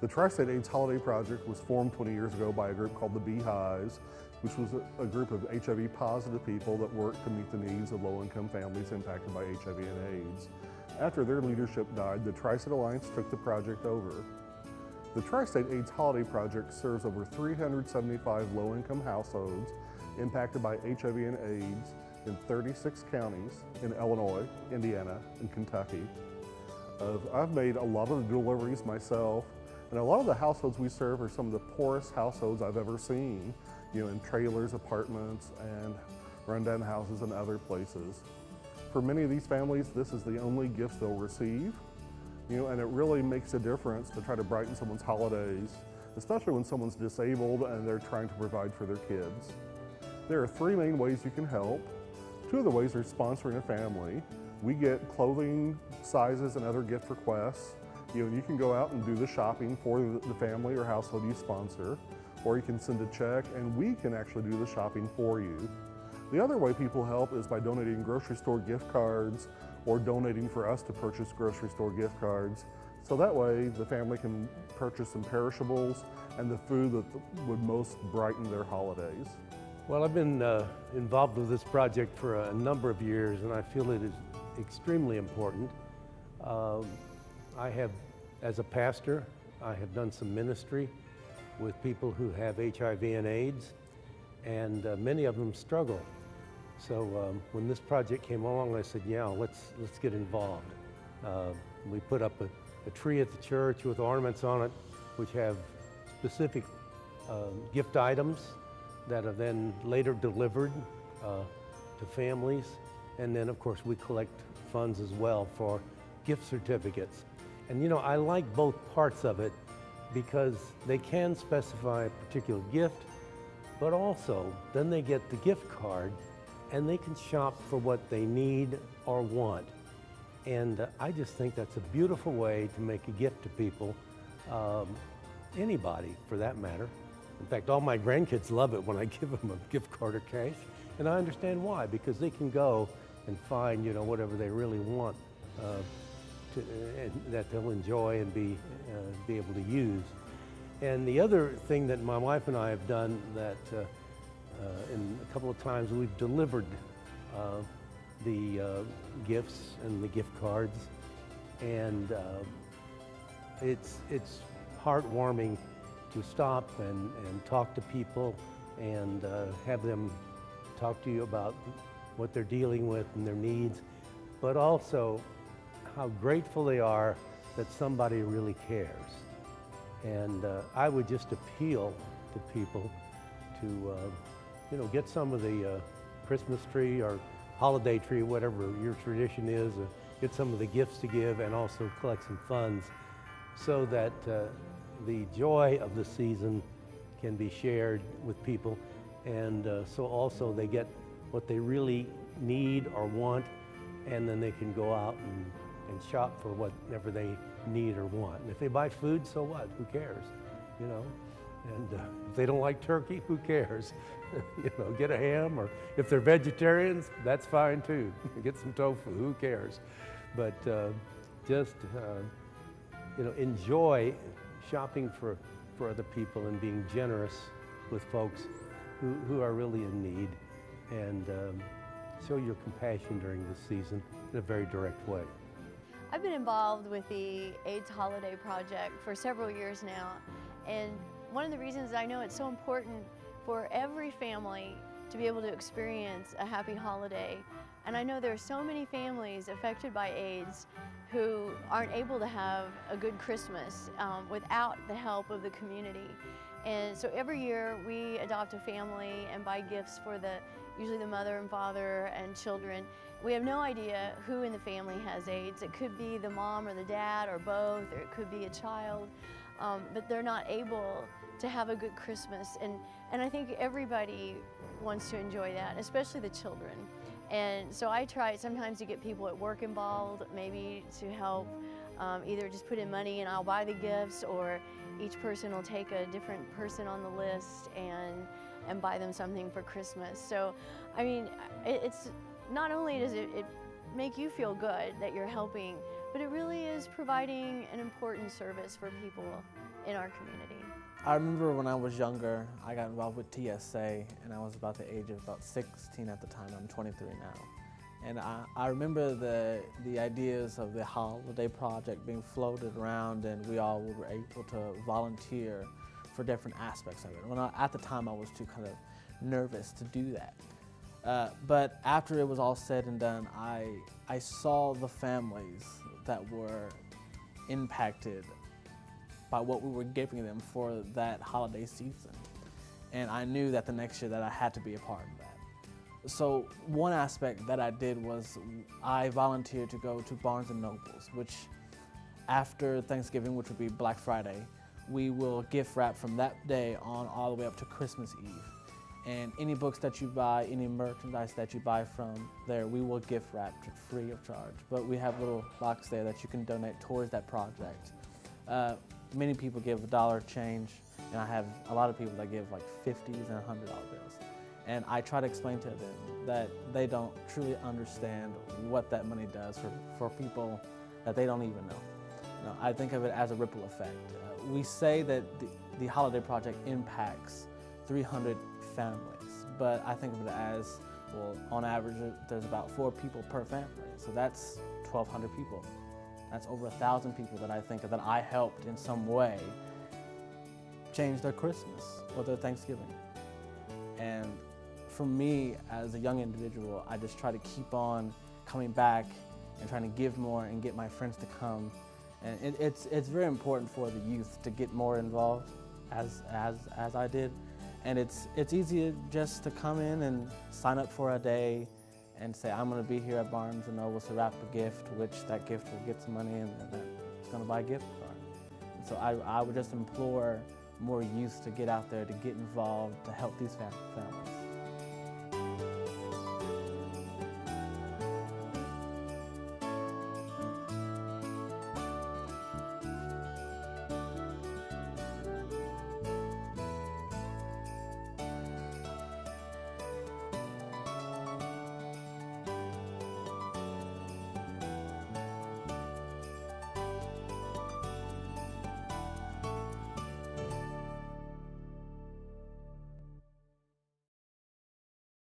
The Tri-State AIDS Holiday Project was formed 20 years ago by a group called the Beehives, which was a group of HIV positive people that worked to meet the needs of low-income families impacted by HIV and AIDS. After their leadership died, the Tri-State Alliance took the project over. The Tri-State AIDS Holiday Project serves over 375 low-income households impacted by HIV and AIDS in 36 counties in Illinois, Indiana, and Kentucky. I've made a lot of the deliveries myself, and a lot of the households we serve are some of the poorest households I've ever seen, in trailers, apartments, and rundown houses and other places. For many of these families, this is the only gifts they'll receive, and it really makes a difference to try to brighten someone's holidays, especially when someone's disabled and they're trying to provide for their kids. There are 3 main ways you can help. 2 of the ways are sponsoring a family. We get clothing, sizes, and other gift requests. You can go out and do the shopping for the family or household you sponsor, or you can send a check and we can actually do the shopping for you. The other way people help is by donating grocery store gift cards or donating for us to purchase grocery store gift cards. So that way the family can purchase some perishables and the food that would most brighten their holidays. Well, I've been involved with this project for a number of years, and I feel it is extremely important. I have, as a pastor, I have done some ministry with people who have HIV and AIDS, and many of them struggle. So when this project came along, I said, yeah, let's get involved. We put up a tree at the church with ornaments on it, which have specific gift items that are then later delivered to families. And then, of course, we collect funds as well for gift certificates. And I like both parts of it because they can specify a particular gift, but also then they get the gift card and they can shop for what they need or want. And I just think that's a beautiful way to make a gift to people, anybody for that matter. In fact, all my grandkids love it when I give them a gift card or cash, and I understand why, because they can go and find, whatever they really want and that they'll enjoy and be able to use. And the other thing that my wife and I have done that in a couple of times we've delivered the gifts and the gift cards, and it's heartwarming to stop and talk to people and have them talk to you about what they're dealing with and their needs, but also how grateful they are that somebody really cares. And I would just appeal to people to, get some of the Christmas tree or holiday tree, whatever your tradition is, get some of the gifts to give and also collect some funds so that the joy of the season can be shared with people, and so also they get what they really need or want, and then they can go out and shop for whatever they need or want. And if they buy food, so what? Who cares? And if they don't like turkey, who cares? Get a ham, or if they're vegetarians, that's fine too. Get some tofu, who cares? But just enjoy shopping for other people and being generous with folks who are really in need, and show your compassion during this season in a very direct way. I've been involved with the AIDS Holiday Project for several years now, and one of the reasons I know it's so important for every family to be able to experience a happy holiday. And I know there are so many families affected by AIDS who aren't able to have a good Christmas without the help of the community. And so every year we adopt a family and buy gifts for usually the mother and father and children. We have no idea who in the family has AIDS. It could be the mom or the dad or both, or it could be a child, but they're not able to have a good Christmas. And I think everybody wants to enjoy that, especially the children. And so I try sometimes to get people at work involved, maybe to help either just put in money and I'll buy the gifts, or each person will take a different person on the list and buy them something for Christmas. So, I mean, it's not only does it make you feel good that you're helping, but it really is providing an important service for people. in our community. I remember when I was younger, I got involved with TSA, and I was about the age of about 16 at the time. I'm 23 now. And I remember the ideas of the holiday project being floated around, and we all were able to volunteer for different aspects of it. At the time, I was too kind of nervous to do that. But after it was all said and done, I saw the families that were impacted by what we were giving them for that holiday season. And I knew that the next year that I had to be a part of that. So one aspect that I did was I volunteered to go to Barnes & Nobles, which after Thanksgiving, which would be Black Friday, we will gift wrap from that day on all the way up to Christmas Eve. And any books that you buy, any merchandise that you buy from there, we will gift wrap free of charge. But we have a little box there that you can donate towards that project. Many people give $1 change, and I have a lot of people that give like 50s and $100 bills. And I try to explain to them that they don't truly understand what that money does for people that they don't even know. You know, I think of it as a ripple effect. We say that the Holiday Project impacts 300 families, but I think of it as, well, on average, there's about 4 people per family. So that's 1,200 people. That's over 1,000 people that I think that I helped in some way change their Christmas or their Thanksgiving. And for me, as a young individual, I just try to keep on coming back and trying to give more and get my friends to come. And it's very important for the youth to get more involved, as I did. And it's easy just to come in and sign up for a day and say, I'm going to be here at Barnes & Noble to wrap a gift, which that gift will get some money and it's going to buy a gift card. And so I would just implore more youth to get out there, to get involved, to help these families.